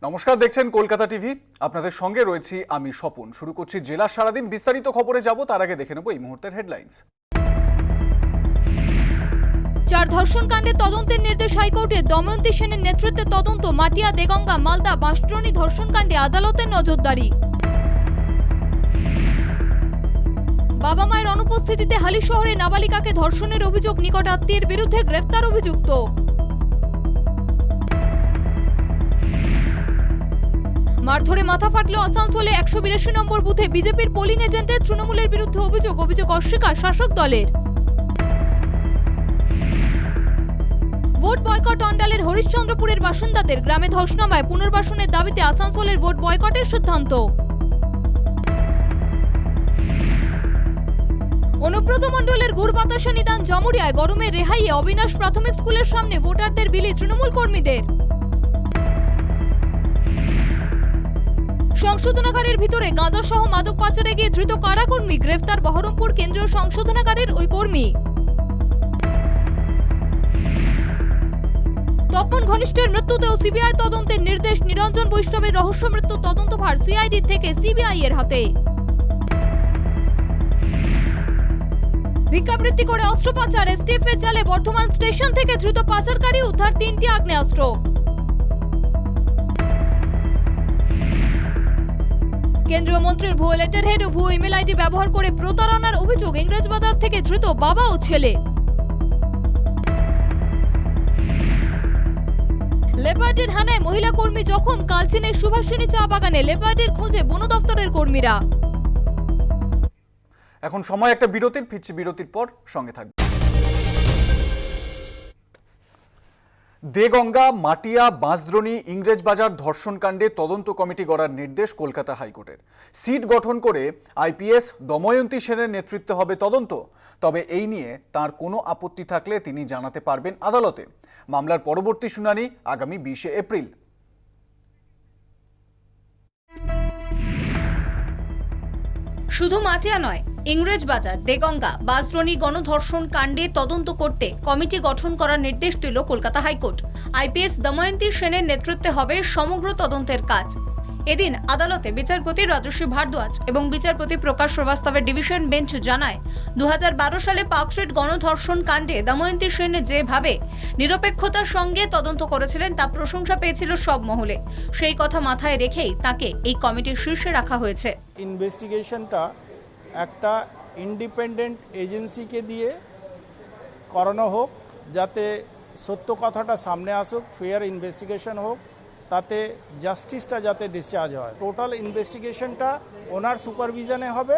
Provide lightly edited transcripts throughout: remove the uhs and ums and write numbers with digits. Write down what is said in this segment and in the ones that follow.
নমস্কার, দেখছেন কলকাতা টিভি। আপনাদের সঙ্গে রয়েছি আমি স্বপন। শুরু করছি জেলা সারাদিন। বিস্তারিত খবরে যাব তার আগে দেখে নেব এই মুহূর্তের হেডলাইন্স। 4 ধর্ষণ কাণ্ডে তদন্তের নির্দেশ হাইকোর্টে। দময়ন্তী সেনের নেতৃত্বে তদন্ত। মাটিয়া, দেগঙ্গা, মালদা, বাঁশদ্রোণী ধর্ষণ কাণ্ডে আদালতের নজরদারি। বাবা মায়ের অনুপস্থিতিতে হালিশহরে নাবালিকাকে ধর্ষণের অভিযোগ। নিকট আত্মীয়ের বিরুদ্ধে গ্রেফতার অভিযুক্ত। মারধরে মাথা ফাটলো আসানসোলে 182 নম্বর বুথে বিজেপির পোলিং এজেন্টের। তৃণমূলের বিরুদ্ধে অভিযোগ অস্বীকার শাসক দলের। ভোট বয়কট অন্ডালের হরিশ্চন্দ্রপুরের বাসিন্দাদের। গ্রামে ধস নামায় পুনর্বাসনের দাবিতে আসানসোলের ভোট বয়কটের সিদ্ধান্ত। অনুব্রত মণ্ডলের গুড় বাতাসা নিদান জামুরিয়ায়। গরমে রেহাইয়ে অবিনাশ প্রাথমিক স্কুলের সামনে ভোটারদের বিলি তৃণমূল কর্মীদের। সংশোধনাগারের ভিতরে গাঁজা সহ মাদক পাচারে গিয়ে ধৃত কারাকর্মী। গ্রেফতার বহরমপুর কেন্দ্রীয় সংশোধনাগারের ওই কর্মী। তপন ঘনিষ্ঠের মৃত্যুতেও সিবিআই তদন্তের নির্দেশ। নিরঞ্জন বৈষ্ণবের রহস্য মৃত্যু তদন্তভার সিআইডি থেকে সিবিআই এর হাতে। ভিক্ষাবৃত্তি করে অস্ত্র পাচার। এসটিএফ এর জালে বর্ধমান স্টেশন থেকে ধৃত পাচারকারী। উদ্ধার 3টি আগ্নেয়াস্ত্র। কেন্দ্রীয় মন্ত্রীর ভুয়ো লেটার হেড ও ভুয়ো ইমেল আইডি ব্যবহার করে প্রতারণার অভিযোগ। ইংরেজবাজার থেকে ধৃত বাবা ও ছেলে। লেপার্ডের হানায় মহিলা কর্মী জখম। কালচিনের সুভাষিনী চা বাগানে লেপার্ডের খোঁজে বন দপ্তরের কর্মীরা। এখন সময় একটা বিরতির। ফিরছি বিরতির পর, সঙ্গে থাকবে। দেগঙ্গা, মাটিয়া, বাঁশদ্রোণী, ইংরেজবাজার ধর্ষণ কাণ্ডে তদন্ত কমিটি গড়ার নির্দেশ কলকাতা হাইকোর্টের। সিট গঠন করে আইপিএস দময়ন্তী সেনের নেতৃত্বে হবে তদন্ত। তবে এই নিয়ে তার কোনো আপত্তি থাকলে তিনি জানাতে পারবেন আদালতে। মামলার পরবর্তী শুনানি আগামী 20 এপ্রিল। শুধু মাটিয়া নয়, ইংরেজবাজার, দেগঙ্গা, বাঁশদ্রোণী গণধর্ষণ কাণ্ডে তদন্ত করতে কমিটি গঠন করার নির্দেশ দিল কলকাতা হাইকোর্ট। আইপিএস দময়ন্তী সেনের নেতৃত্বে হবে সমগ্র তদন্তের কাজ। এদিন আদালতে বিচারপতি রাজশ্রী ভারদ্বাজ এবং বিচারপতি প্রকাশ শ্রীবাস্তবের ডিভিশন বেঞ্চ জানায়, 2012 সালে পার্কস্ট্রিট গণধর্ষণ কাণ্ডে দময়ন্তী সেন যেভাবে নিরপেক্ষতার সঙ্গে তদন্ত করেছিলেন তা প্রশংসা পেয়েছিল সব মহলে। সেই কথা মাথায় রেখেই তাকে এই কমিটির শীর্ষে রাখা হয়েছে। ইনভেস্টিগেশনটা একটা ইন্ডিপেন্ডেন্ট এজেন্সিকে দিয়ে করানো হোক, যাতে সত্য কথাটা সামনে আসুক, ফেয়ার ইনভেস্টিগেশন হোক, তাতে জাস্টিসটা যাতে ডিসচার্জ হয়। টোটাল ইনভেস্টিগেশনটা ওনার সুপারভিশনে হবে।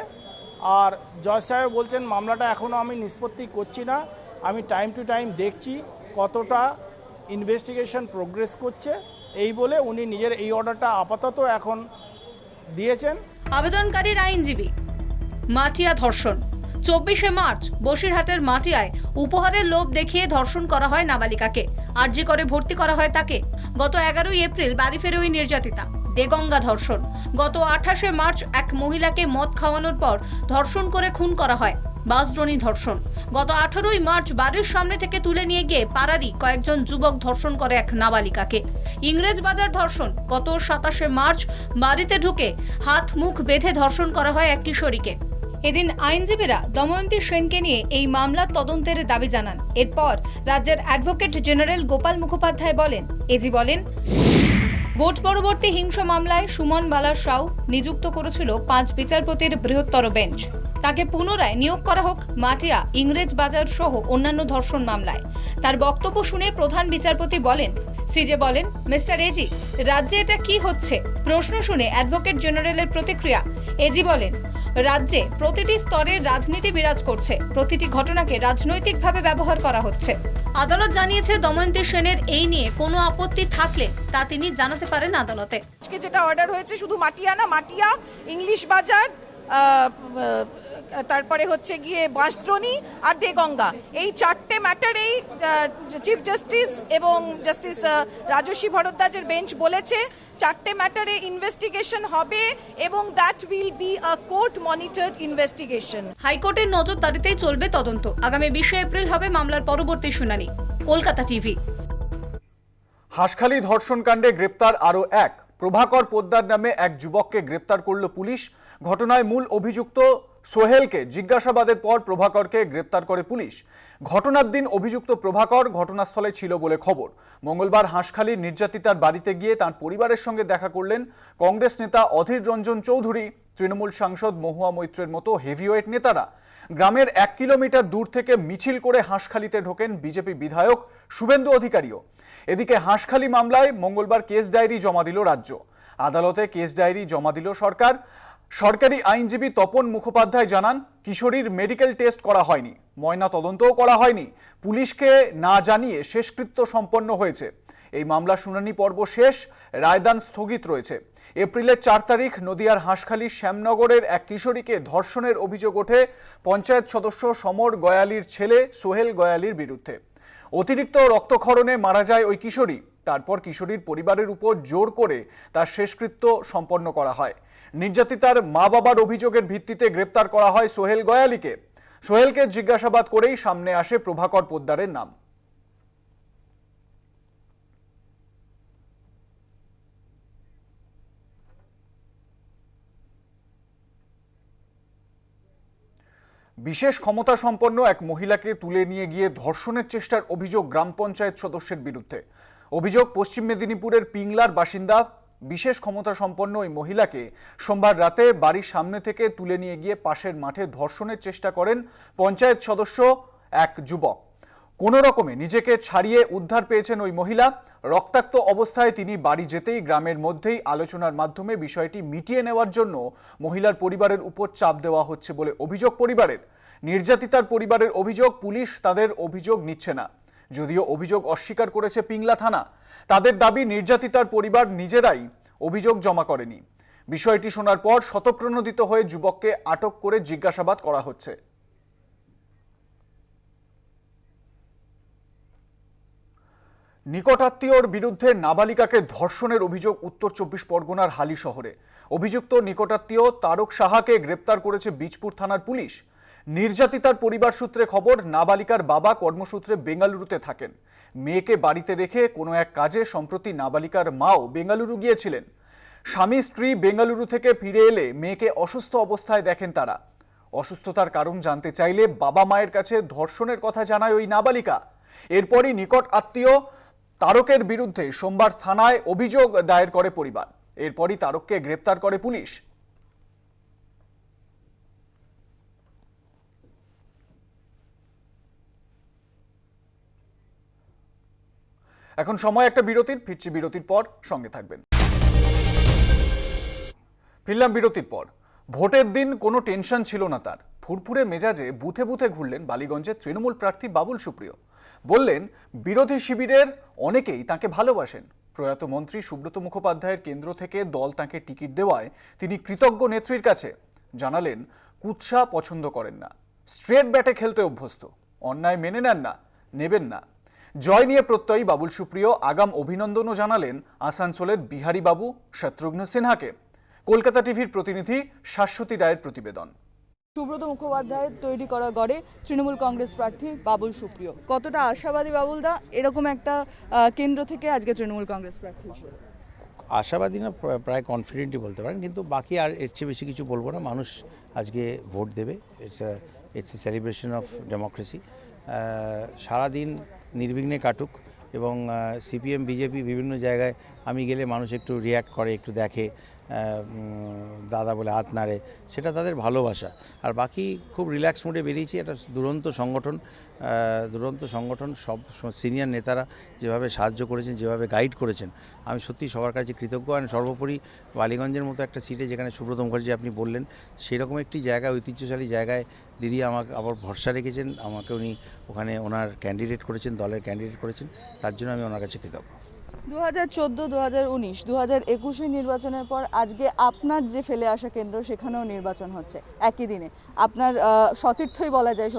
আর জজ সাহেব বলছেন মামলাটা এখনও আমি নিষ্পত্তি করছি না, আমি টাইম টু টাইম দেখছি কতটা ইনভেস্টিগেশন প্রোগ্রেস করছে, এই বলে উনি নিজের এই অর্ডারটা আপাতত এখন দিয়েছেন। আবেদনকারীর আইনজীবী। মাটিয়া ধর্ষণ। 24 মার্চ বসিরহাটের মাটিয়ায় উপহারের লোভ দেখিয়ে ধর্ষণ করা হয় নাবালিকাকে। আরজি করে ভর্তি করা হয় তাকে। গত 11 এপ্রিল বাড়ি ফেরে ওই নির্যাতিতা। দেগঙ্গা ধর্ষণ। গত 28 মার্চ এক মহিলাকে মদ খাওয়ানোর পর ধর্ষণ করে খুন করা হয়। বাঁশদ্রোণী ধর্ষণ। গত 18 মার্চ বাড়ির সামনে থেকে তুলে নিয়ে গিয়ে পাড়ারই কয়েকজন যুবক ধর্ষণ করে এক নাবালিকাকে। ইংরেজবাজার ধর্ষণ। গত 27 মার্চ বাড়িতে ঢুকে হাত মুখ বেঁধে ধর্ষণ করা হয় এক কিশোরীকে। এদিন আইনজীবীরা দময়ন্তী সেনকে নিয়ে এই মামলার তদন্তের দাবি জানান। এরপর রাজ্যের অ্যাডভোকেট জেনারেল গোপাল মুখোপাধ্যায় বলেন, এজি বলেন, ভোট পরবর্তী হিংসা মামলায় সুমন বালা সাউ নিযুক্ত করেছিল 5 বিচারপতির বৃহত্তর বেঞ্চ। তাকে পুনরায় নিয়োগ করা হোক মাটিয়া, ইংরেজবাজার সহ অন্যান্য ধর্ষণ মামলায়। তার বক্তব্য শুনে প্রধান বিচারপতি বলেন, সিজে বলেন, মিস্টার এজি, রাজ্যে এটা কি হচ্ছে? প্রশ্ন শুনে অ্যাডভোকেট জেনারেলের প্রতিক্রিয়া। এজি বলেন, রাজ্যে প্রতিটি স্তরে রাজনীতি বিরাজ করছে, প্রতিটি ঘটনাকে রাজনৈতিকভাবে ব্যবহার করা হচ্ছে। আদালত জানিয়েছে দময়ন্তী সেনের এই নিয়ে কোনো আপত্তি থাকলে তা তিনি জানাতে পারেন আদালতে। আজকে যেটা অর্ডার হয়েছে শুধু মাটিয়া না, মাটিয়া, ইংলিশ বাজার, তারপরে হচ্ছে গিয়ে বাঁশদ্রোণী আর দেগঙ্গা, এই 4টে ম্যাটারেই চিফ জাস্টিস এবং জাস্টিস রাজশ্রী ভারদ্বাজের বেঞ্চ বলেছে 4টে ম্যাটারে ইনভেস্টিগেশন হবে এবং that will be a court monitored investigation. হাইকোর্টের নজরদারিতেই চলবে তদন্ত। আগামী 20 এপ্রিল হবে মামলার পরবর্তী শুনানি। কলকাতা টিভি। হাঁসখালি ধর্ষণ কাণ্ডে গ্রেপ্তার আরও এক। প্রভাকর পোদ্দার নামে এক যুবককে গ্রেপ্তার করল পুলিশ। ঘটনায় মূল অভিযুক্ত সোহেলকে জিজ্ঞাসাবাদের পর প্রভাকরকে গ্রেপ্তার করে পুলিশ। ঘটনার দিন অভিযুক্ত প্রভাকর ঘটনাস্থলে ছিল বলে খবর। মঙ্গলবার হাঁসখালীর নির্যাতিতার বাড়িতে গিয়ে তার পরিবারের সঙ্গে দেখা করলেন কংগ্রেস নেতা অধীর রঞ্জন চৌধুরী, তৃণমূল সাংসদ মহুয়া মৈত্রের মতো হেভিওয়েট নেতারা। গ্রামের 1 কিলোমিটার দূর থেকে মিছিল করে হাঁসখালীতে ঢোকেন বিজেপি বিধায়ক শুভেন্দু অধিকারীও। এদিকে হাঁসখালী মামলায় মঙ্গলবার কেস ডায়েরি জমা দিল রাজ্য। আদালতে কেস ডায়েরি জমা দিল সরকার। সরকারি আইনজীবী তপন মুখোপাধ্যায় জানান, কিশোরীর মেডিকেল টেস্ট করা হয়নি, ময়না তদন্তও করা হয়নি, পুলিশকে না জানিয়ে শেষকৃত্য সম্পন্ন হয়েছে। এই মামলা শুনানি পর্ব শেষ, রায়দান স্থগিত রয়েছে। এপ্রিলের 4 তারিখ নদিয়ার হাঁসখালীর শ্যামনগরের এক কিশোরীকে ধর্ষণের অভিযোগ ওঠে পঞ্চায়েত সদস্য সমর গয়ালির ছেলে সোহেল গয়ালির বিরুদ্ধে। অতিরিক্ত রক্তক্ষরণে মারা যায় ওই কিশোরী। তারপর কিশোরীর পরিবারের উপর জোর করে তার শেষকৃত্য সম্পন্ন করা হয়। নির্যাতিতার মা বাবার অভিযোগের ভিত্তিতে গ্রেপ্তার করা হয় সোহেল গয়ালিকে। সোহেলকে জিজ্ঞাসাবাদ করেই সামনে আসে প্রভাকর পোদ্দারের নাম। বিশেষ ক্ষমতা সম্পন্ন এক মহিলাকে তুলে নিয়ে গিয়ে ধর্ষণের চেষ্টার অভিযোগ গ্রাম পঞ্চায়েত সদস্যের বিরুদ্ধে। অভিযোগ, পশ্চিম মেদিনীপুরের পিংলার বাসিন্দা বিশেষ ক্ষমতা সম্পন্ন ওই মহিলাকে সোমবার রাতে বাড়ির সামনে থেকে তুলে নিয়ে গিয়ে পাশের মাঠে ধর্ষণের চেষ্টা করেন পঞ্চায়েত সদস্য এক যুবক। কোনো রকমে নিজেকে ছাড়িয়ে উদ্ধার পেয়েছেন ওই মহিলা। রক্তাক্ত অবস্থায় তিনি বাড়ি যেতেই গ্রামের মধ্যেই আলোচনার মাধ্যমে বিষয়টি মিটিয়ে নেওয়ার জন্য মহিলার পরিবারের উপর চাপ দেওয়া হচ্ছে বলে অভিযোগ পরিবারের। নির্যাতিতার পরিবারের অভিযোগ, পুলিশ তাদের অভিযোগ নিচ্ছে না। যদিও অভিযোগ অস্বীকার করেছে পিংলা থানা। তাদের দাবি, নির্যাতিতার পরিবার নিজেরাই অভিযোগ জমা করেনি। বিষয়টি শোনার পর স্বতঃপ্রণোদিত হয়ে যুবককে আটক করে জিজ্ঞাসাবাদ করা হচ্ছে। নিকটাত্মীয়র বিরুদ্ধে নাবালিকাকে ধর্ষণের অভিযোগ উত্তর 24 পরগনার হালি শহরে। অভিযুক্ত নিকটাত্মীয় তারক সাহাকে গ্রেপ্তার করেছে বীজপুর থানার পুলিশ। নির্যাতিতার পরিবার সূত্রে খবর, নাবালিকার বাবা কর্মসূত্রে বেঙ্গালুরুতে থাকেন। মেয়েকে বাড়িতে রেখে কোনো এক কাজে সম্প্রতি নাবালিকার মাও বেঙ্গালুরু গিয়েছিলেন। স্বামী স্ত্রী বেঙ্গালুরু থেকে ফিরে এলে মেয়েকে অসুস্থ অবস্থায় দেখেন তারা। অসুস্থতার কারণ জানতে চাইলে বাবা মায়ের কাছে ধর্ষণের কথা জানায় ওই নাবালিকা। এরপরই নিকট আত্মীয় তারকের বিরুদ্ধে সোমবার থানায় অভিযোগ দায়ের করে পরিবার। এরপরই তারককে গ্রেপ্তার করে পুলিশ। এখন সময় একটা বিরতির, ফিরছি বিরতির পর, সঙ্গে থাকবেন। ফিরলাম বিরতির পর। ভোটের দিন কোনো টেনশন ছিল না তার। ফুরফুরে মেজাজে বুথে বুথে ঘুরলেন বালিগঞ্জের তৃণমূল প্রার্থী বাবুল সুপ্রিয়। বললেন, বিরোধী শিবিরের অনেকেই তাকে ভালোবাসেন। প্রয়াত মন্ত্রী সুব্রত মুখোপাধ্যায়ের কেন্দ্র থেকে দল তাকে টিকিট দেওয়ায় তিনি কৃতজ্ঞ নেত্রীর কাছে। জানালেন, কুৎসা পছন্দ করেন না, স্ট্রেট ব্যাটে খেলতে অভ্যস্ত, অন্যায় মেনে নেন না, নেবেন না। জয় নিয়ে প্রত্যয়ী বাবুল সুপ্রিয় আগাম অভিনন্দনও জানালেন আসানসোলের বিহারী বাবু শত্রুঘ্ন সিনহাকে। কলকাতা টিভির প্রতিনিধি শাশ্বতী রায়ের প্রতিবেদন। সুব্রত মুখোপাধ্যায়ের তৈরি করা গড়ে তৃণমূল কংগ্রেস প্রার্থী বাবুল সুপ্রিয় কতটা আশাবাদী বাবুলদা এরকম একটা কেন্দ্র থেকে আজকে তৃণমূল কংগ্রেস প্রার্থী? আশাবাদী না, প্রায় কনফিডেন্টই বলতে পারেন, কিন্তু বাকি আর এর চেয়ে বেশি কিছু বলবো না। মানুষ আজকে ভোট দেবে। It's a celebration of democracy. সারাদিন নির্বিঘ্নে কাটুক এবং সিপিএম বিজেপি বিভিন্ন জায়গায় আমি গেলে মানুষ একটু রিয়্যাক্ট করে, একটু দেখে, দাদা বলে হাত নাড়ে, সেটা তাদের ভালোবাসা। আর বাকি খুব রিল্যাক্স মোডে বেরিয়েছি। একটা দুরন্ত সংগঠন, সব সিনিয়র নেতারা যেভাবে সাহায্য করেছেন, যেভাবে গাইড করেছেন, আমি সত্যি সবার কাছে কৃতজ্ঞ। আর সর্বোপরি বালিগঞ্জের মতো একটা সিটে যেখানে সুব্রত মুখার্জি আপনি বললেন, সেরকম একটি জায়গায়, ঐতিহ্যশালী জায়গায় দিদি আমাকে আবার ভরসা রেখেছেন। আমাকে উনি ওখানে ওনার ক্যান্ডিডেট করেছেন, দলের ক্যান্ডিডেট করেছেন, তার জন্য আমি ওনার কাছে কৃতজ্ঞ। 2014, 2019, 2021 নির্বাচনের পর আজকে আপনার যে ফেলে আসা কেন্দ্র সেখানেও নির্বাচন হচ্ছে একই দিনে। আপনার সতীর্থই বলা যায়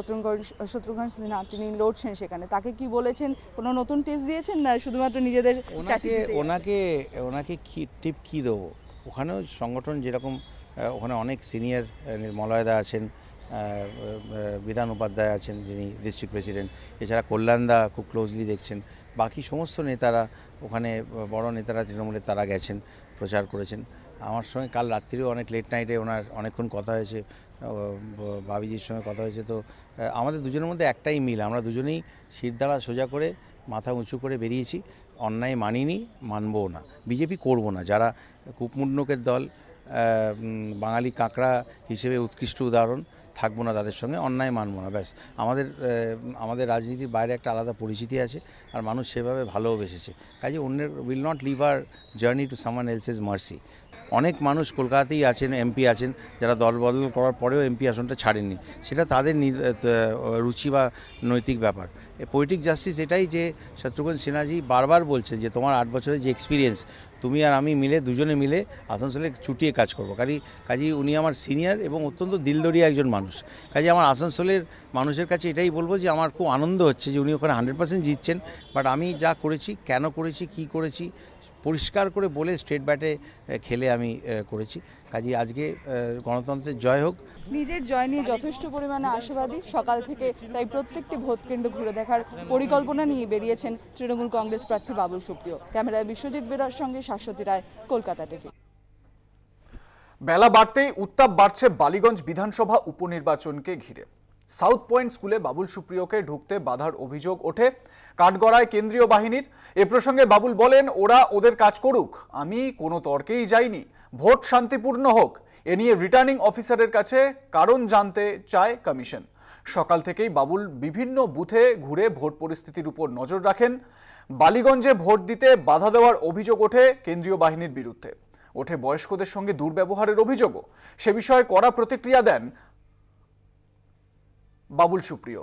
শত্রুঘ্ন সিনহা, তিনি লড়ছেন সেখানে। তাকে কি বলেছেন? কোনো নতুন টিপস দিয়েছেন না শুধুমাত্র নিজেদের? ওনাকে কি টিপ কী দেবো? ওখানেও সংগঠন যেরকম, ওখানে অনেক সিনিয়র, মলয়দা আছেন, বিধান উপাধ্যায় আছেন যিনি ডিস্ট্রিক্ট প্রেসিডেন্ট, এছাড়া কল্যাণদা খুব ক্লোজলি দেখছেন, বাকি সমস্ত নেতারা ওখানে, বড় নেতারা তৃণমূলের তারা গেছেন। প্রচার করেছেন। আমার সঙ্গে কাল রাত্রিও অনেক লেট নাইটে ওনার অনেকক্ষণ কথা হয়েছে, বাবিজির সঙ্গে কথা হয়েছে। তো আমাদের দুজনের মধ্যে একটাই মিল, আমরা দুজনেই শিরদাঁড়া সোজা করে মাথা উঁচু করে বেরিয়েছি। অন্যায় মানিনি, মানবও না, বিজেপি করব না। যারা কূপমূল্যকের দল, বাঙালি কাঁকড়া হিসেবে উৎকৃষ্ট উদাহরণ, থাকবো না তাদের সঙ্গে, অন্যায় মানবো না। ব্যাস, আমাদের রাজনীতির বাইরে একটা আলাদা পরিচিতি আছে, আর মানুষ সেভাবে ভালোবেসেছে। কাজে অন্যের will not leave our journey to someone else's mercy. অনেক মানুষ কলকাতাতেই আছেন, এমপি আছেন, যারা দল বদল করার পরেও এমপি আসনটা ছাড়েননি। সেটা তাদের রুচি বা নৈতিক ব্যাপার। পোয়েটিক জাস্টিস এটাই যে শত্রুঘ্ন সিনহাজি বারবার বলছেন যে তোমার 8 বছরের যে এক্সপিরিয়েন্স, তুমি আর আমি মিলে, দুজনে মিলে আসানসোলে চুটিয়ে কাজ করবো। কাজেই উনি আমার সিনিয়র এবং অত্যন্ত দিলদরিয়া একজন মানুষ। কাজে আমার আসানসোলের মানুষের কাছে এটাই বলবো যে আমার খুব আনন্দ হচ্ছে যে উনি ওখানে 100% জিতছেন। বাট আমি যা করেছি, কেন করেছি, কি করেছি, পরিষ্কার করে বলে স্ট্রেট ব্যাটে খেলে আমি করেছি। কাজেই আজকে গণতন্ত্রের জয় হোক। নিজের জয় নিয়ে যথেষ্ট পরিমাণে আশাবাদী সকাল থেকে, তাই প্রত্যেকটি ভোটকেন্দ্র ঘুরে দেখার পরিকল্পনা নিয়ে বেরিয়েছেন তৃণমূল কংগ্রেস প্রার্থী বাবুল সুপ্রিয়। ক্যামেরায় বিশ্বজিৎ বেরার সঙ্গে শাশ্বতী রায়, কলকাতা টিভি। বেলা বাড়তেই উত্তাপ বাড়ছে বালিগঞ্জ বিধানসভা উপনির্বাচনকে ঘিরে। সাউথ পয়েন্ট স্কুলে বাবুল সুপ্রিয়কে ঢুকতে বাধার অভিযোগ ওঠে কাঠগড়ায় কেন্দ্রীয় বাহিনীর। এ প্রসঙ্গে বাবুল বলেন, ওরা ওদের কাজ করুক, আমি কোনো তর্কেই যাইনি, ভোট শান্তিপূর্ণ হোক, এ নিয়ে রিটার্নিং অফিসারের কাছে কারণ জানতে চায় কমিশন। সকাল থেকেই বাবুল বিভিন্ন বুথে ঘুরে ভোট পরিস্থিতির উপর নজর রাখেন। বালিগঞ্জে ভোট দিতে বাধা দেওয়ার অভিযোগ ওঠে কেন্দ্রীয় বাহিনীর বিরুদ্ধে, ওঠে বয়স্কদের সঙ্গে দুর্ব্যবহারের অভিযোগও। সে বিষয়ে কড়া প্রতিক্রিয়া দেন বাবুল সুপ্রিয়।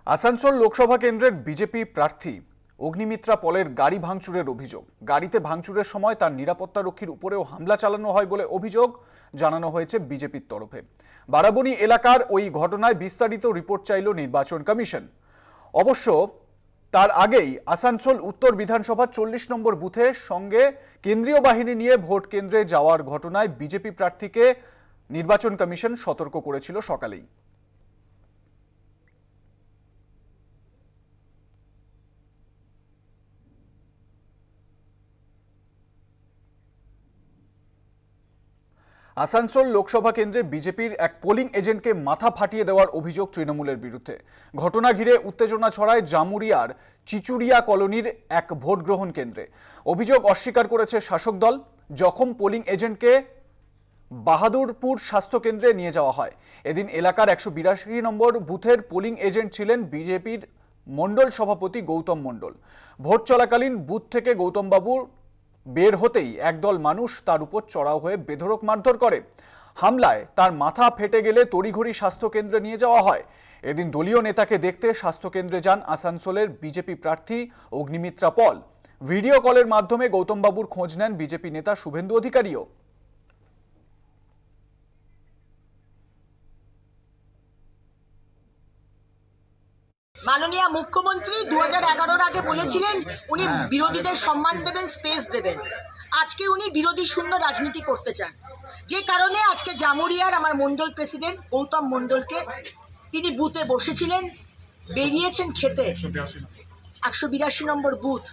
আসানসোল লোকসভা কেন্দ্রের বিজেপি প্রার্থী অগ্নিমিত্রা পলের গাড়ি ভাঙচুরের অভিযোগ। গাড়িতে ভাঙচুরের সময় তার নিরাপত্তারক্ষীর উপরেও হামলা চালানো হয় বলে অভিযোগ জানানো হয়েছে বিজেপির তরফে। বারাবণী এলাকার ওই ঘটনায় বিস্তারিত রিপোর্ট চাইল নির্বাচন কমিশন। অবশ্য তার আগেই আসানসোল উত্তর বিধানসভা 40 নম্বর বুথের সঙ্গে কেন্দ্রীয় বাহিনী নিয়ে ভোট কেন্দ্রে যাওয়ার ঘটনায় বিজেপি প্রার্থীকে নির্বাচন কমিশন সতর্ক করেছিল সকালেই। আসানসোল লোকসভা কেন্দ্রে বিজেপির এক পোলিং এজেন্টকে মাথা ফাটিয়ে দেওয়ার অভিযোগ তৃণমূলের বিরুদ্ধে। ঘটনা ঘিরে উত্তেজনা ছড়ায় জামুরিয়ার চিচুরিয়া কলোনির এক ভোট গ্রহণ কেন্দ্রে। অভিযোগ অস্বীকার করেছে শাসক দল। জখম পোলিং এজেন্টকে বাহাদুরপুর স্বাস্থ্য কেন্দ্রে নিয়ে যাওয়া হয়। এদিন এলাকার 182 নম্বর বুথের পোলিং এজেন্ট ছিলেন বিজেপির মণ্ডল সভাপতি গৌতম মণ্ডল। ভোট চলাকালীন বুথ থেকে গৌতম বাবুর বের হতেই একদল মানুষ তার উপর চড়াও হয়ে বেধড়ক মারধর করে। হামলায় তার মাথা ফেটে গেলে তড়িঘড়ি স্বাস্থ্যকেন্দ্রে নিয়ে যাওয়া হয়। এদিন দলীয় নেতাকে দেখতে স্বাস্থ্যকেন্দ্রে যান আসানসোলের বিজেপি প্রার্থী অগ্নিমিত্রা পল। ভিডিও কলের মাধ্যমে গৌতম বাবুর খোঁজ নেন বিজেপি নেতা শুভেন্দু অধিকারীও। মাননীয় মুখ্যমন্ত্রী 2011-র আগে বলেছিলেন উনি বিরোধীদের সম্মান দেবেন, স্পেস দেবেন। আজকে উনি বিরোধী শূন্য রাজনীতি করতে চান, যে কারণে আজকে জামুরিয়ার আমার মণ্ডল প্রেসিডেন্ট গৌতম মণ্ডলকে, তিনি বুথে বসেছিলেন, বেরিয়েছেন খেতে 182 নম্বর বুথ,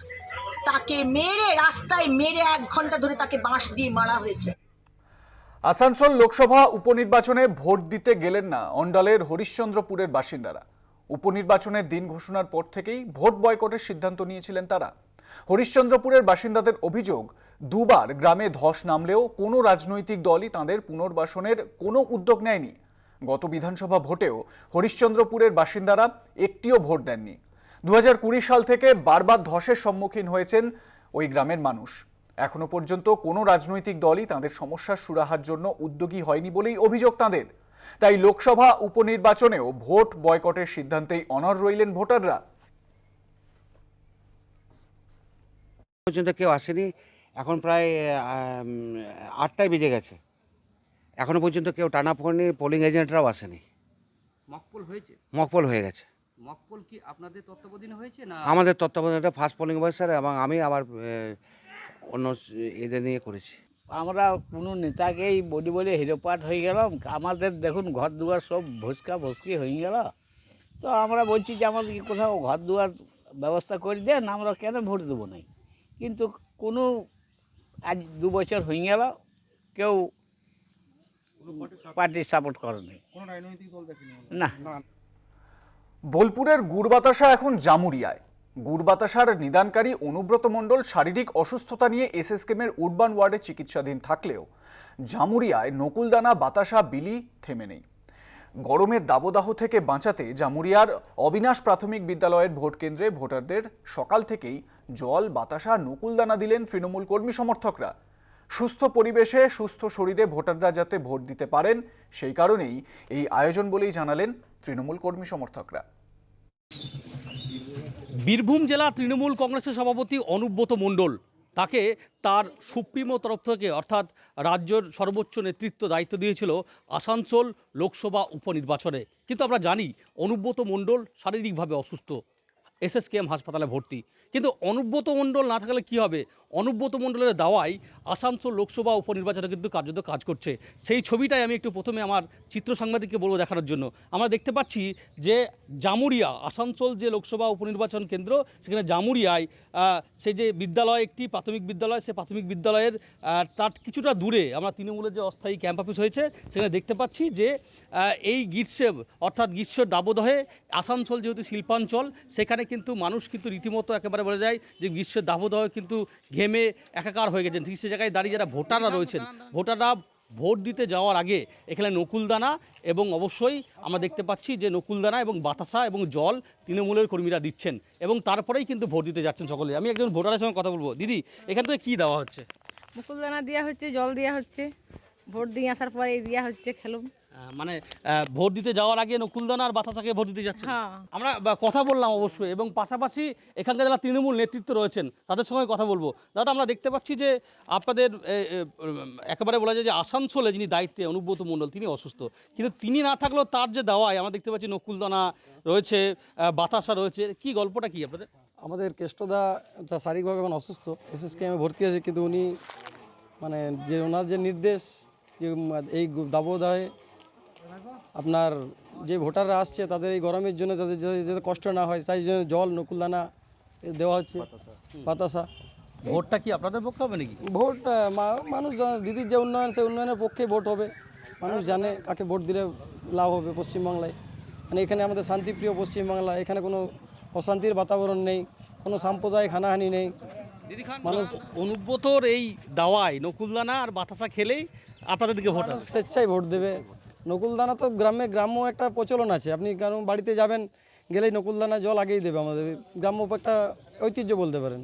তাকে মেরে রাস্তায় মেরে 1 ঘন্টা ধরে তাকে বাঁশ দিয়ে মারা হয়েছে। আসানসোল লোকসভা উপনির্বাচনে ভোট দিতে গেলেন না অন্ডালের হরিশ্চন্দ্রপুরের বাসিন্দারা। উপনির্বাচনের দিন ঘোষণার পর থেকেই ভোট বয়কটের সিদ্ধান্ত নিয়েছিলেন তারা। হরিশ্চন্দ্রপুরের বাসিন্দাদের অভিযোগ, দুবার গ্রামে ধস নামলেও কোনো রাজনৈতিক দলই তাদের পুনর্বাসনের কোনো উদ্যোগ নেয়নি। গত বিধানসভা ভোটেও হরিশ্চন্দ্রপুরের বাসিন্দারা একটিও ভোট দেননি। 2020 সাল থেকে বারবার ধসের সম্মুখীন হয়েছেন ওই গ্রামের মানুষ। এখনো পর্যন্ত কোনো রাজনৈতিক দলই তাদের সমস্যার সুরাহার জন্য উদ্যোগী হয়নি বলেই অভিযোগ তাদের। তাই লোকসভা উপনির্বাচনেও ভোট বয়কটের সিদ্ধান্তেই অনড় রইলেন ভোটাররা। পর্যন্ত কেউ আসেনি, এখন প্রায় 8টায় বেজে গেছে, এখনো পর্যন্ত কেউ টানা পড়েনি, পোলিং এজেন্টরাও আসেনি। মকপল হয়েছে? মকপল হয়ে গেছে। মকপল কি আপনাদের তত্ত্বাবধানে হয়েছে না? আমাদের তত্ত্বাবধানে ফার্স্ট পোলিং অফিসার এবং আমি আবার অন্য এদের নিয়ে করেছি। আমরা কোনো নেতাকেই বলি বলে হিরোপাট হয়ে গেলাম। আমাদের দেখুন ঘর দুয়ার সব ভসকি হয়ে গেল। তো আমরা বলছি যে আমাদের কোথাও ঘর দুয়ার ব্যবস্থা করে দেন, আমরা কেন ভোট দেবো না। কিন্তু কোনো আজ 2 বছর হয়ে গেল কেউ পার্টির সাপোর্ট করেনি, না। বোলপুরের গুড় বাতাসা এখন জামুরিয়ায়। গুড় বাতাসার নিদানকারী অনুব্রত মণ্ডল শারীরিক অসুস্থতা নিয়ে এসএসকেএমের উডবান ওয়ার্ডে চিকিৎসাধীন থাকলেও জামুরিয়ায় নকুলদানা বাতাসা বিলি থেমে নেই। গরমের দাবদাহ থেকে বাঁচাতে জামুরিয়ার অবিনাশ প্রাথমিক বিদ্যালয়ের ভোট কেন্দ্রে ভোটারদের সকাল থেকেই জল, বাতাসা, নকুলদানা দিলেন তৃণমূল কর্মী সমর্থকরা। সুস্থ পরিবেশে সুস্থ শরীরে ভোটাররা যাতে ভোট দিতে পারেন সেই কারণেই এই আয়োজন বলেই জানালেন তৃণমূল কর্মী সমর্থকরা। বীরভূম জেলা তৃণমূল কংগ্রেসের সভাপতি অনুব্রত মণ্ডল, তাকে তার সুপ্রিমো তরফ থেকে অর্থাৎ রাজ্যের সর্বোচ্চ নেতৃত্ব দায়িত্ব দিয়েছিল আসানসোল লোকসভা উপনির্বাচনে। কিন্তু আমরা জানি অনুব্রত মণ্ডল শারীরিকভাবে অসুস্থ, এসএসকেএম হাসপাতালে ভর্তি। কিন্তু অনুব্রত মণ্ডল না থাকলে কী হবে? অনুব্রত মণ্ডলের দাওয়াই আসানসোল লোকসভা উপনির্বাচনে কিন্তু কার্যত কাজ করছে। সেই ছবিটাই আমি একটু প্রথমে আমার চিত্র সাংবাদিককে বলবো দেখানোর জন্য। আমরা দেখতে পাচ্ছি যে জামুরিয়া, আসানসোল যে লোকসভা উপনির্বাচন কেন্দ্র, সেখানে জামুরিয়ায় সে যে বিদ্যালয়, একটি প্রাথমিক বিদ্যালয়, সে প্রাথমিক বিদ্যালয়ের তার কিছুটা দূরে আমরা তৃণমূলের যে অস্থায়ী ক্যাম্প অফিস হয়েছে সেখানে দেখতে পাচ্ছি যে এই গ্রীষ্মের দাবদাহে আসানসোল যেহেতু শিল্পাঞ্চল, সেখানে কিন্তু মানুষ কিন্তু রীতিমতো একেবারে বলা যায় যে গ্রীষ্মের দাবদাহে কিন্তু ঘেমে একাকার হয়ে গেছেন। ঠিক সে জায়গায় দাঁড়িয়ে যারা ভোটাররা রয়েছেন, ভোটাররা ভোট দিতে যাওয়ার আগে এখানে নকুলদানা এবং অবশ্যই আমরা দেখতে পাচ্ছি যে নকুলদানা এবং বাতাসা এবং জল তৃণমূলের কর্মীরা দিচ্ছেন এবং তারপরেই কিন্তু ভোট দিতে যাচ্ছেন সকলে। আমি একজন ভোটারের সঙ্গে কথা বলবো। দিদি, এখান থেকে কী দেওয়া হচ্ছে? নকুলদানা দেওয়া হচ্ছে, জল দেওয়া হচ্ছে, ভোট দিয়ে আসার পরে দেওয়া হচ্ছে খেলুন। মানে ভোট দিতে যাওয়ার আগে নকুলদানা আর বাতাসাকে ভোট দিতে যাচ্ছেন। হ্যাঁ, আমরা কথা বললাম অবশ্যই, এবং পাশাপাশি এখানকার যারা তৃণমূল নেতৃত্ব রয়েছেন তাদের সঙ্গে কথা বলবো। দাদা, আমরা দেখতে পাচ্ছি যে আপনাদের একেবারে বলা যায় যে আসানসোলে যিনি দায়িত্বে অনুব্রত মণ্ডল, তিনি অসুস্থ, কিন্তু তিনি না থাকলেও তার যে দাওয়ায় আমরা দেখতে পাচ্ছি নকুলদানা রয়েছে, বাতাসা রয়েছে। কি গল্পটা কি আপনাদের? আমাদের কেষ্টদা শারীরিকভাবে এখন অসুস্থ, এসএসকেএমে ভর্তি আছে, কিন্তু উনি মানে যে ওনার যে নির্দেশ যে এই দাবদাহে আপনার যে ভোটাররা আসছে তাদের এই গরমের জন্য যাতে যাতে কষ্ট না হয় তাই জন্য জল, নকুলদানা দেওয়া হচ্ছে, বাতাসা। ভোটটা কি আপনাদের পক্ষে হবে নাকি? ভোট মানুষ দিদির যে উন্নয়ন, সেই উন্নয়নের পক্ষে ভোট হবে। মানুষ জানে কাকে ভোট দিলে লাভ হবে পশ্চিমবাংলায়। মানে এখানে আমাদের শান্তিপ্রিয় পশ্চিমবাংলা, এখানে কোনো অশান্তির বাতাবরণ নেই, কোনো সাম্প্রদায়িক হানাহানি নেই। মানুষ অনুব্রতর এই দাওয়ায় নকুলদানা আর বাতাসা খেলেই আপনাদের দিকে ভোট, স্বেচ্ছায় ভোট দেবে। নকুলদানা তো গ্রাম্য একটা প্রচলন আছে, আপনি কারণ বাড়িতে যাবেন গেলেই নকুলদানা জল আগেই দেবে। আমাদের গ্রাম্য একটা ঐতিহ্য বলতে পারেন।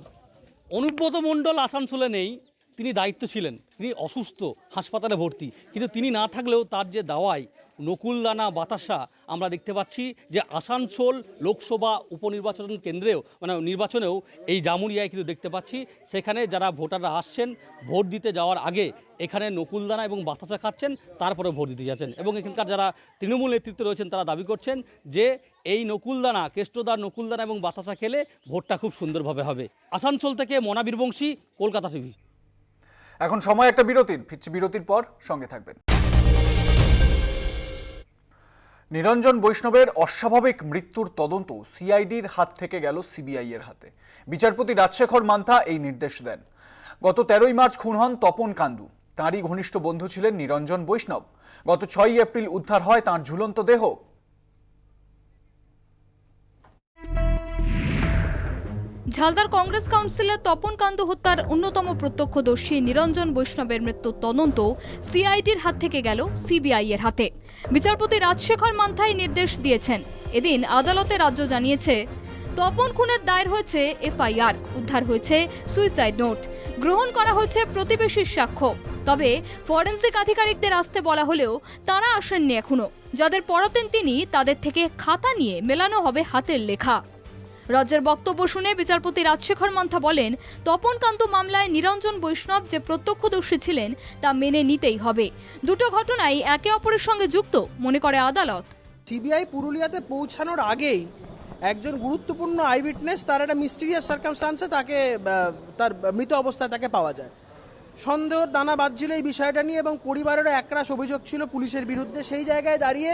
অনুব্রত মণ্ডল আসানসোলে নেই, তিনি দায়িত্ব ছিলেন, তিনি অসুস্থ, হাসপাতালে ভর্তি, কিন্তু তিনি না থাকলেও তার যে দাওয়ায় নকুলদানা, বাতাসা আমরা দেখতে পাচ্ছি যে আসানসোল লোকসভা উপনির্বাচন কেন্দ্রেও মানে নির্বাচনেও এই জামুরিয়ায় কিন্তু দেখতে পাচ্ছি সেখানে যারা ভোটাররা আসছেন ভোট দিতে যাওয়ার আগে এখানে নকুলদানা এবং বাতাসা খাচ্ছেন, তারপরে ভোট দিতে যাচ্ছেন। এবং এখানকার যারা তৃণমূল নেতৃত্বে রয়েছেন তারা দাবি করছেন যে এই নকুলদানা, কেষ্টদার নকুলদানা এবং বাতাসা খেলে ভোটটা খুব সুন্দরভাবে হবে। আসানসোল থেকে মনা বীরবংশী, কলকাতা টিভি। এখন সময় একটা বিরতির, ফিরছি বিরতির পর, সঙ্গে থাকবেন। নিরঞ্জন বৈষ্ণবের অস্বাভাবিক মৃত্যুর তদন্ত সিআইডির হাত থেকে গেল সিবিআই এর হাতে। বিচারপতি রাজশেখর মান্থা এই নির্দেশ দেন। গত 13ই মার্চ খুন হন তপন কান্দু। তাঁরই ঘনিষ্ঠ বন্ধু ছিলেন নিরঞ্জন বৈষ্ণব। গত 6ই এপ্রিল উদ্ধার হয় তাঁর ঝুলন্ত দেহ। ঝালদার কংগ্রেস কাউন্সিলর তপন কান্দু হত্যার অন্যতম প্রত্যক্ষদর্শী নিরঞ্জন বৈষ্ণবের মৃত্যুর তদন্ত সিআইডির হাত থেকে গেল সিবিআই এর হাতে। বিচারপতি রাজশেখর মান্থাই নির্দেশ দিয়েছেন। এদিন আদালতে রাজ্য জানিয়েছে তপন খুনের দায়ের হয়েছে এফআইআর, উদ্ধার হয়েছে সুইসাইড নোট, গ্রহণ করা হয়েছে প্রতিবেশীর সাক্ষ্য। তবে ফরেনসিক আধিকারিকদের আসতে বলা হলেও তারা আসেননি এখনো। যাদের পড়াতেন তিনি, তাদের থেকে খাতা নিয়ে মেলানো হবে হাতের লেখা। রাজ্যের বক্তব্য শুনে বিচারপতি রাজশেখর মান্থা বলেন, তপন কান্দু মামলায় নিরঞ্জন বৈষ্ণব যে প্রত্যক্ষদর্শী ছিলেন তা মেনে নিতেই হবে। দুটো ঘটনাই একে অপরের সঙ্গে যুক্ত মনে করে আদালত। সিবিআই পুরুলিয়াতে পৌঁছানোর আগেই একজন গুরুত্বপূর্ণ আই উইটনেস, তার একটা মিস্টিরিয়াস সার্কামস্টান্সে তাকে তার মৃত অবস্থায় তাকে পাওয়া যায়। সন্দেহর দানা বাজছিল এই বিষয়টা নিয়ে, এবং পরিবারেরও একরাশ অভিযোগ ছিল পুলিশের বিরুদ্ধে। সেই জায়গায় দাঁড়িয়ে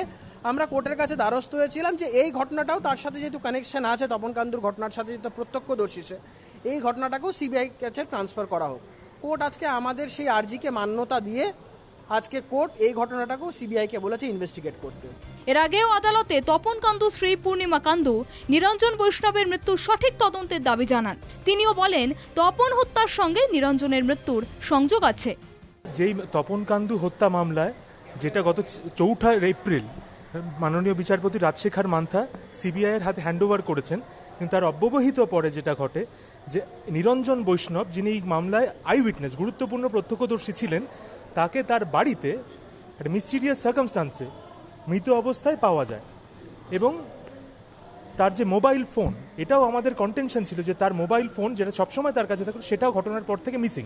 আমরা কোর্টের কাছে দ্বারস্থ হয়েছিলাম যে এই ঘটনাটাও তার সাথে যেহেতু কানেকশন আছে, তপন কান্দুর ঘটনার সাথে যেহেতু প্রত্যক্ষদর্শী সে, এই ঘটনাটাকেও সিবিআই কাছে ট্রান্সফার করা হোক। কোর্ট আজকে আমাদের সেই আর্জিকে মান্যতা দিয়ে আজকে কোর্ট এই ঘটনাটাকেও সিবিআইকে বলেছে ইনভেস্টিগেট করতে। এর আগেও আদালতে তপন কান্দু স্ত্রী পূর্ণিমা কান্দু নিরঞ্জন বৈষ্ণবের মৃত্যুর সঠিক তদন্তের দাবি জানান। তিনিও বলেন তপন হত্যার সঙ্গে নিরঞ্জনের মৃত্যুর সংযোগ আছে। যেই তপন কান্দু হত্যা মামলায়, যেটা গত 4 এপ্রিল মাননীয় বিচারপতি রাজশেখর মান্থা সিবিআইয়ের হাতে হ্যান্ডওভার করেছেন, কিন্তু তার অব্যবহিত পরে যেটা ঘটে যে নিরঞ্জন বৈষ্ণব, যিনি এই মামলায় আই উইটনেস গুরুত্বপূর্ণ প্রত্যক্ষদর্শী ছিলেন, তাকে তার বাড়িতে একটা মিস্টিরিয়াস সার্কামস্টান্সে মৃত অবস্থায় পাওয়া যায়। এবং তার যে মোবাইল ফোন, এটাও আমাদের কন্টেনশন ছিল যে তার মোবাইল ফোন যেটা সবসময় তার কাছে থাকতো, সেটাও ঘটনার পর থেকে মিসিং।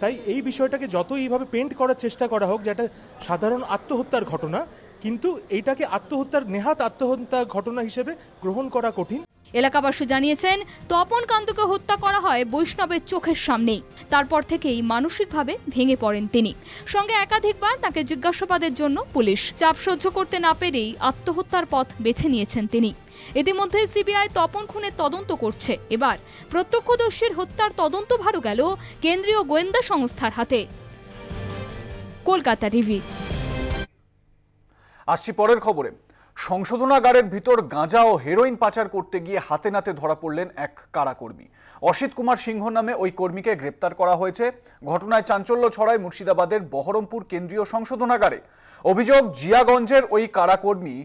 তাই এই বিষয়টাকে যত এইভাবে পেন্ট করার চেষ্টা করা হোক যেটা সাধারণ আত্মহত্যার ঘটনা, কিন্তু এইটাকে নেহাত আত্মহত্যা ঘটনা হিসেবে গ্রহণ করা কঠিন। এলাকাবাসী জানিয়েছেন তপন কান্দুকে হত্যা করা হয় বৈষ্ণবের চোখের সামনেই। তারপর থেকেই মানসিকভাবে ভেঙে পড়েন তিনি। সঙ্গে একাধিকবার তাকে জিজ্ঞাসাবাদের জন্য পুলিশ চাপ সহ্য করতে না পেরেই আত্মহত্যার পথ বেছে নিয়েছেন তিনি। ইতিমধ্যে সিবিআই তপন খুনের তদন্ত করছে। এবার প্রত্যক্ষদর্শীর হত্যার তদন্তভারও গেল কেন্দ্রীয় গোয়েন্দা সংস্থার হাতে। কলকাতা টিভি। আসছি পরের খবরে। সংশোধনাগারের ভিতর গাঁজা ও হেরোইন পাচার করতে গিয়ে হাতে নাতে ধরা পড়লেন এক কারাকর্মী। অসিত কুমার সিংহ নামে ওই কর্মীকে গ্রেপ্তার করা হয়েছে। ঘটনায় চাঞ্চল্য ছড়ায় মুর্শিদাবাদের বহরমপুর কেন্দ্রীয় সংশোধনাগারে। অভিযোগ, জিয়াগঞ্জের ওই কারাকর্মী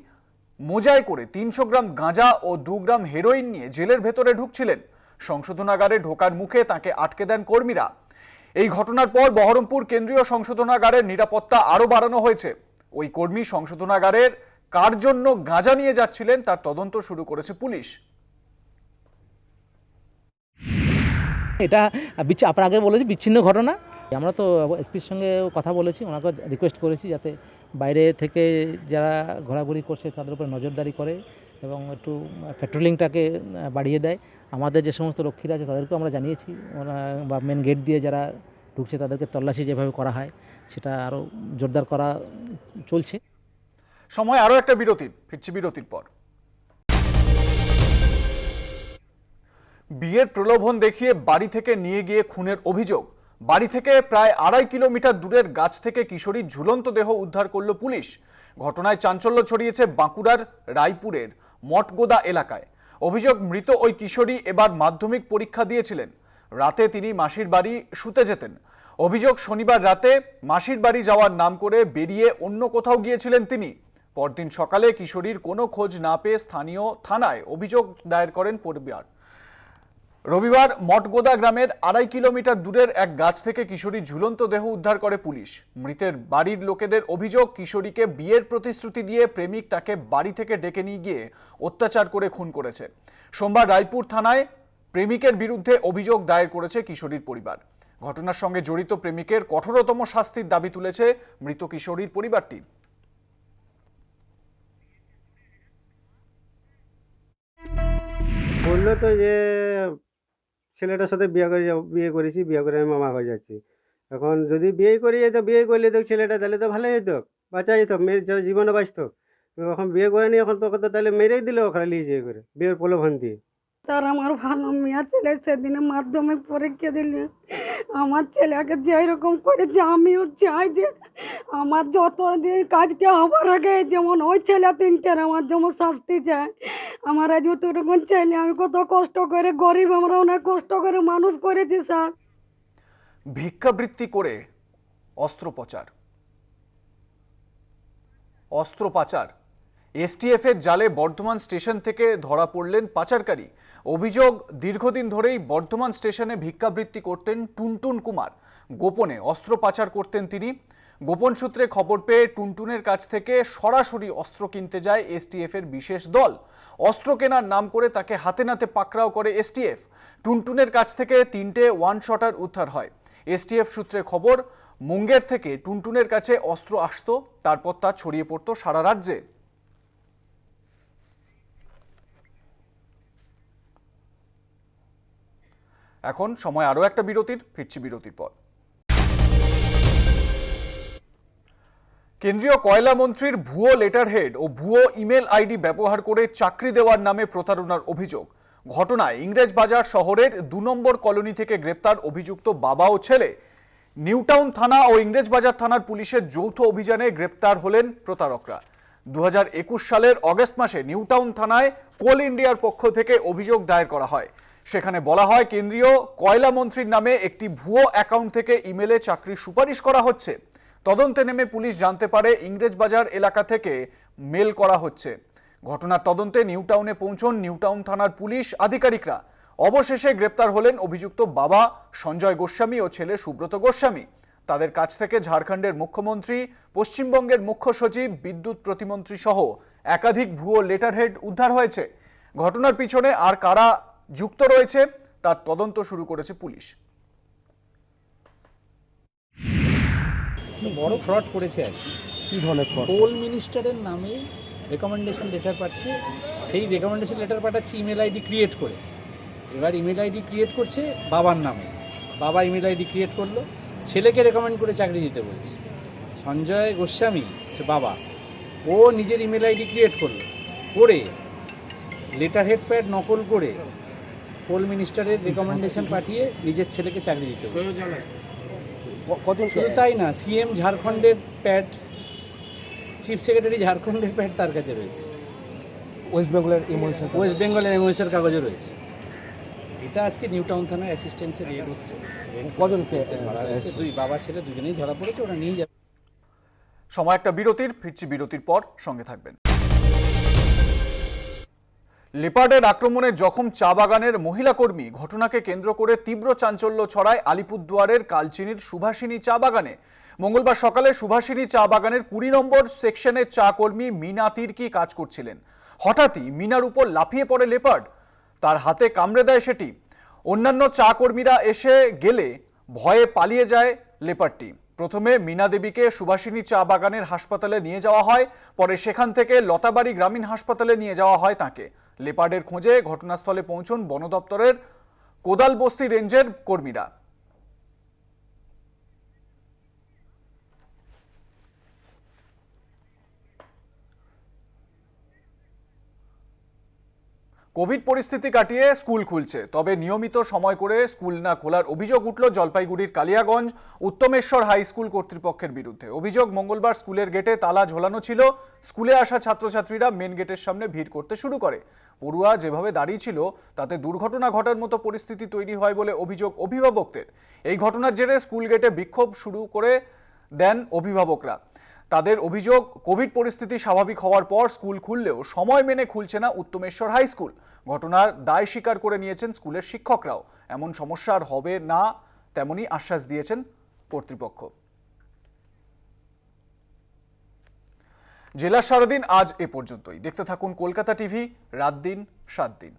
মোজায় করে 300 গ্রাম গাঁজা ও 2 গ্রাম হেরোইন নিয়ে জেলের ভেতরে ঢুকছিলেন। সংশোধনাগারে ঢোকার মুখে তাকে আটকে দেন কর্মীরা। এই ঘটনার পর বহরমপুর কেন্দ্রীয় সংশোধনাগারের নিরাপত্তা আরও বাড়ানো হয়েছে। ওই কর্মী সংশোধনাগারের কার জন্য গাঁজা নিয়ে যাচ্ছিলেন তার তদন্ত শুরু করেছে পুলিশ। এটা আপনার আগে বলেছি বিচ্ছিন্ন ঘটনা। আমরা তো এসপির সঙ্গে কথা বলেছি, ওনাকে রিকোয়েস্ট করেছি যাতে বাইরে থেকে যারা ঘোরাঘুরি করছে তাদের উপর নজরদারি করে এবং একটু পেট্রোলিংটাকে বাড়িয়ে দেয়। আমাদের যে সমস্ত রক্ষীরা আছে তাদেরকেও আমরা জানিয়েছি, বা মেন গেট দিয়ে যারা ঢুকছে তাদেরকে তল্লাশি যেভাবে করা হয় সেটা আরও জোরদার করা চলছে। সময় আরও একটা বিরতি, ফিরছি বিরতির পর। বিয়ের প্রলোভন দেখিয়ে বাড়ি থেকে নিয়ে গিয়ে খুনের অভিযোগ। বাড়ি থেকে প্রায় 2.5 কিলোমিটার দূরের গাছ থেকে কিশোরীর ঝুলন্ত দেহ উদ্ধার করল পুলিশ। ঘটনায় চাঞ্চল্য ছড়িয়েছে বাঁকুড়ার রায়পুরের মঠগোদা এলাকায়। অভিযোগ, মৃত ওই কিশোরী এবার মাধ্যমিক পরীক্ষা দিয়েছিলেন। রাতে তিনি মাসির বাড়ি শুতে যেতেন। অভিযোগ, শনিবার রাতে মাসির বাড়ি যাওয়ার নাম করে বেরিয়ে অন্য কোথাও গিয়েছিলেন তিনি। পরদিন সকালে কিশোরীর কোনো খোঁজ না পেয়ে স্থানীয় থানায় অভিযোগ দায়ের করেন পরিবার। রবিবার মঠগোদা গ্রামের 2.5 কিলোমিটার দূরের এক গাছ থেকে কিশোরীর ঝুলন্ত দেহ উদ্ধার করে পুলিশ। মৃতের বাড়ির লোকেদের অভিযোগ, কিশোরীকে বিয়ের প্রতিশ্রুতি দিয়ে প্রেমিক তাকে বাড়ি থেকে ডেকে নিয়ে গিয়ে অত্যাচার করে খুন করেছে। সোমবার রায়পুর থানায় প্রেমিকের বিরুদ্ধে অভিযোগ দায়ের করেছে কিশোরীর পরিবার। ঘটনার সঙ্গে জড়িত প্রেমিকের কঠোরতম শাস্তির দাবি তুলেছে মৃত কিশোরীর পরিবারটি। বললো তো যে ছেলেটার সাথে বিয়ে করেছি, বিয়ে করে আমি মামা হয়ে যাচ্ছি। এখন যদি বিয়ে করি যেত, বিয়ে করলে তো ছেলেটা তাহলে তো ভালো যেত, বাঁচা যেত, মেয়ের যারা জীবনে বাঁচত। এখন বিয়ে করেনি, এখন তোকে তো তাহলে মেরেই দিল ওখানে লিয়ে করে বিয়ের প্রলোভন দিয়ে। স্যার, আমার ভালো মেয়ে ছেলে সেদিনে মাধ্যমিক পরীক্ষা দিলে আমার ছেলেকে যেই রকম করেছে, আমিও চাই যে আমার যতদিন কাজটা হবার আগে যেমন ওই ছেলে 3টার আমার যেমন শাস্তি চায়। আমার আজ যতটুকু ছেলে, আমি কত কষ্ট করে, গরিব আমরা অনেক কষ্ট করে মানুষ করেছি স্যার। ভিক্ষাবৃত্তি করে অস্ত্র পাচার। এসটিএফ এর জালে বর্ধমান স্টেশন থেকে ধরা পড়লেন পাচারকারী। অভিযোগ, দীর্ঘদিন ধরেই বর্ধমান স্টেশনে ভিক্ষাবৃত্তি করতেন টুনটুন কুমার। গোপনে অস্ত্র পাচার করতেন তিনি। গোপন সূত্রে খবর পেয়ে টুনটুনের কাছ থেকে সরাসরি অস্ত্র কিনতে যায় এসটিএফ এর বিশেষ দল। অস্ত্র কেনার নাম করে তাকে হাতে নাতে পাকড়াও করে এসটিএফ। টুনটুনের কাছ থেকে 3টে 1 শটার উদ্ধার হয়। এসটিএফ সূত্রে খবর, মুঙ্গের থেকে টুনটুনের কাছে অস্ত্র আসতো, তারপর তা ছড়িয়ে পড়তো সারা রাজ্যে। এখন সময় আরও একটা বিরতির, ফিরছি বিরতির পর। কেন্দ্রীয় কয়লা মন্ত্রীর ভুয়ো লেটারহেড ও ভুয়ো ইমেল আইডি ব্যবহার করে চাকরি দেওয়ার নামে প্রতারণার অভিযোগ। ঘটনায় ইংরেজবাজার শহরের ২ নম্বর কলোনি থেকে গ্রেপ্তার অভিযুক্ত বাবা ও ছেলে। নিউটাউন থানা ও ইংরেজবাজার থানার পুলিশের যৌথ অভিযানে গ্রেপ্তার হলেন প্রতারকরা। ২০২১ সালের অগস্ট মাসে নিউটাউন থানায় কোল ইন্ডিয়ার পক্ষ থেকে অভিযোগ দায়ের করা হয়। সেখানে বলা হয়, কেন্দ্রীয় কয়লা মন্ত্রীর নামে একটি ভুয়ো অ্যাকাউন্ট থেকে ইমেলে চাকরির সুপারিশ করা হচ্ছে। তদন্তে নেমে পুলিশ জানতে পারে ইংরেজবাজার এলাকা থেকে মেল করা হচ্ছে। ঘটনার তদন্তে নিউটাউনে পৌঁছন নিউটাউন থানার পুলিশ আধিকারিকরা। অবশেষে গ্রেপ্তার হলেন অভিযুক্ত বাবা সঞ্জয় গোস্বামী ও ছেলে সুব্রত গোস্বামী। তাদের কাছ থেকে ঝাড়খণ্ডের মুখ্যমন্ত্রী, পশ্চিমবঙ্গের মুখ্য সচিব, বিদ্যুৎ প্রতিমন্ত্রী সহ একাধিক ভুয়ো লেটারহেড উদ্ধার হয়েছে। ঘটনার পিছনে আর কারা যুক্ত রয়েছে তার তদন্ত শুরু করেছে পুলিশ। বড় ফ্রড করেছে আর কি ধরনের ফ্রড? কোল মিনিস্টারের নামে রেকমেন্ডেশন লেটার পাচ্ছে, সেই রেকমেন্ডেশন লেটার পাঠাচ্ছে ইমেল আইডি ক্রিয়েট করে। এবার ইমেল আইডি ক্রিয়েট করছে বাবার নামে, বাবা ইমেল আইডি ক্রিয়েট করলো, ছেলেকে রেকমেন্ড করে চাকরি দিতে বলছে। সঞ্জয় গোস্বামী হচ্ছে বাবা, ও নিজের ইমেল আইডি ক্রিয়েট করলো, করে লেটার হেড প্যাড নকল করে কোল মিনিস্টারের রেকমেন্ডেশন পাঠিয়ে নিজের ছেলেকে চাকরি দিতে বলছে। শুধু তাই না, সিএম ঝাড়খণ্ডের প্যাড, চিফ সেক্রেটারি ঝাড়খণ্ডের প্যাড তার কাছে রয়েছে, ওয়েস্ট বেঙ্গলের এমওএসের কাগজে রয়েছে। এটা আজকে নিউটাউন থানায় অ্যাসিস্ট্যান্সে রেড হচ্ছে। কজনকে ধরা হয়েছে? 2 বাবা ছেলে দুজনেই ধরা পড়েছে, ওরা নিয়ে যাবে। সময় একটা বিরতির, ফিরছি বিরতির পর, সঙ্গে থাকবেন। লেপার্ডের আক্রমণে জখম চা বাগানের মহিলা কর্মী, ঘটনাকে কেন্দ্র করে তীব্র চাঞ্চল্য ছড়ায় আলিপুরদুয়ারের কালচিনির সুভাষিনী চা বাগানে। মঙ্গলবার সকালে সুভাষিনী চা বাগানের 20 নম্বর সেকশনের চা কর্মী মিনা তির্কি কাজ করছিলেন। হঠাৎই মিনার উপর লাফিয়ে পড়ে লেপার্ড, তার হাতে কামড়ে দেয় সেটি। অন্যান্য চা কর্মীরা এসে গেলে ভয়ে পালিয়ে যায় লেপার্ডটি। প্রথমে মিনা দেবীকে সুভাষিনী চা বাগানের হাসপাতালে নিয়ে যাওয়া হয়, পরে সেখান থেকে লতাবাড়ি গ্রামীণ হাসপাতালে নিয়ে যাওয়া হয় তাকে। লেপার্ডের খোঁজে ঘটনাস্থলে পৌঁছন বন দপ্তরের কোদালবস্তি রেঞ্জের কর্মীরা। কোভিড পরিস্থিতি কাটিয়ে স্কুল খুলছে, তবে নিয়মিত সময় করে স্কুল না খোলার অভিযোগ উঠল জলপাইগুড়ির কালিয়াগঞ্জ উত্তমেশ্বর হাই স্কুল কর্তৃপক্ষের বিরুদ্ধে। অভিযোগ, মঙ্গলবার স্কুলের গেটে তালা ঝোলানো ছিল। স্কুলে আসা ছাত্রছাত্রীরা মেন গেটের সামনে ভিড় করতে শুরু করে। পড়ুয়া যেভাবে দাঁড়িয়ে ছিল তাতে দুর্ঘটনা ঘটার মতো পরিস্থিতি তৈরি হয় বলে অভিযোগ অভিভাবকদের। এই ঘটনার জেরে স্কুল গেটে বিক্ষোভ শুরু করে দেন অভিভাবকরা। তাদের অভিযোগ, কোভিড পরিস্থিতি স্বাভাবিক হওয়ার পর স্কুল খুললেও সময় মেনে খুলছে না উত্তমেশ্বর হাই স্কুল। ঘটনার দায় স্বীকার করে নিয়েছেন স্কুলের শিক্ষকরাও। এমন সমস্যা আর হবে না তেমনই আশ্বাস দিয়েছেন কর্তৃপক্ষ। জেলা সারাদিন আজ এ পর্যন্তই। দেখতে থাকুন কলকাতা টিভি, রাত দিন 7 দিন।